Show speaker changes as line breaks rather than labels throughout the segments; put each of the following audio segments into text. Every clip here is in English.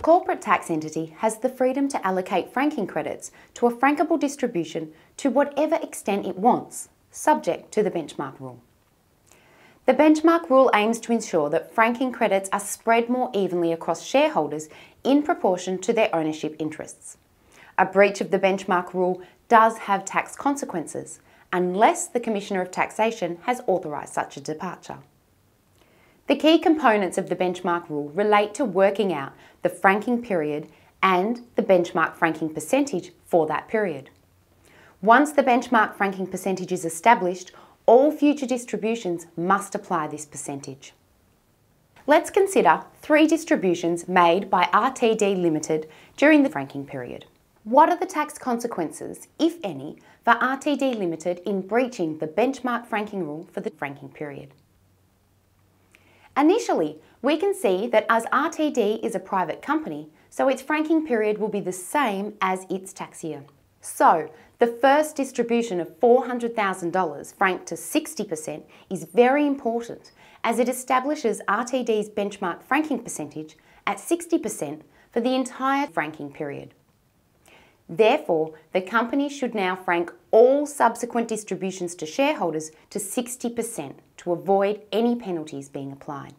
corporate tax entity has the freedom to allocate franking credits to a frankable distribution to whatever extent it wants, subject to the benchmark rule. The benchmark rule aims to ensure that franking credits are spread more evenly across shareholders in proportion to their ownership interests. A breach of the benchmark rule does have tax consequences, unless the Commissioner of Taxation has authorised such a departure. The key components of the benchmark rule relate to working out the franking period and the benchmark franking percentage for that period. Once the benchmark franking percentage is established, all future distributions must apply this percentage. Let's consider 3 distributions made by RTD Limited during the franking period. What are the tax consequences, if any, for RTD Limited in breaching the benchmark franking rule for the franking period? Initially, we can see that as RTD is a private company, so its franking period will be the same as its tax year. So, the first distribution of $400,000 franked to 60% is very important, as it establishes RTD's benchmark franking percentage at 60% for the entire franking period. Therefore, the company should now frank all subsequent distributions to shareholders to 60% to avoid any penalties being applied.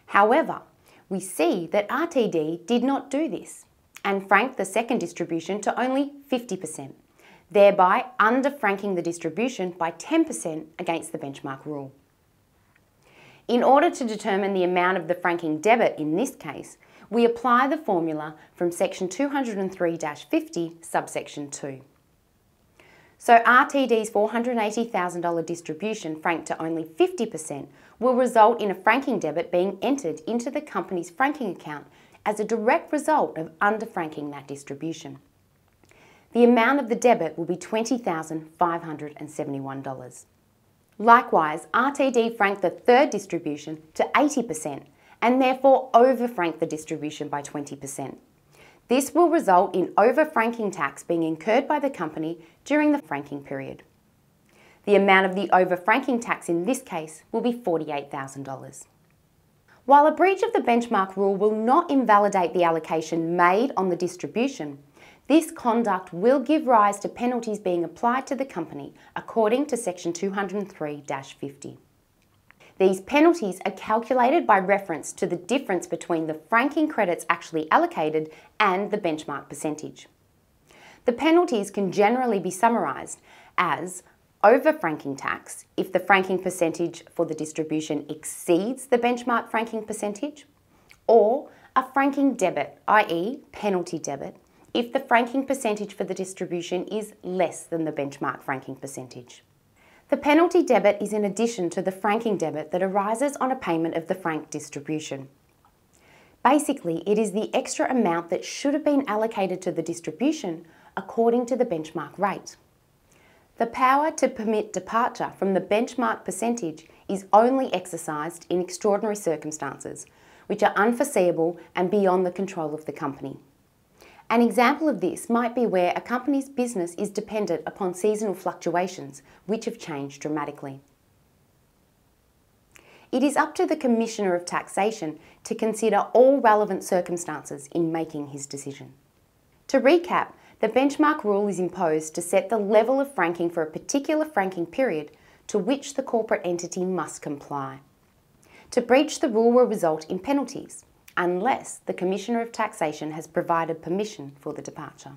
However, we see that RTD did not do this and franked the second distribution to only 50%, thereby under-franking the distribution by 10% against the benchmark rule. In order to determine the amount of the franking debit in this case, we apply the formula from section 203-50, subsection 2. So RTD's $480,000 distribution franked to only 50% will result in a franking debit being entered into the company's franking account as a direct result of under-franking that distribution. The amount of the debit will be $20,571. Likewise, RTD franked the third distribution to 80% and therefore over-franked the distribution by 20%. This will result in over-franking tax being incurred by the company during the franking period. The amount of the over-franking tax in this case will be $48,000. While a breach of the benchmark rule will not invalidate the allocation made on the distribution, this conduct will give rise to penalties being applied to the company according to section 203-50. These penalties are calculated by reference to the difference between the franking credits actually allocated and the benchmark percentage. The penalties can generally be summarised as over-franking tax if the franking percentage for the distribution exceeds the benchmark franking percentage, or a franking debit, i.e. penalty debit, if the franking percentage for the distribution is less than the benchmark franking percentage. The penalty debit is in addition to the franking debit that arises on a payment of the franked distribution. Basically, it is the extra amount that should have been allocated to the distribution according to the benchmark rate. The power to permit departure from the benchmark percentage is only exercised in extraordinary circumstances, which are unforeseeable and beyond the control of the company. An example of this might be where a company's business is dependent upon seasonal fluctuations, which have changed dramatically. It is up to the Commissioner of Taxation to consider all relevant circumstances in making his decision. To recap, the benchmark rule is imposed to set the level of franking for a particular franking period to which the corporate entity must comply. To breach the rule will result in penalties, unless the Commissioner of Taxation has provided permission for the departure.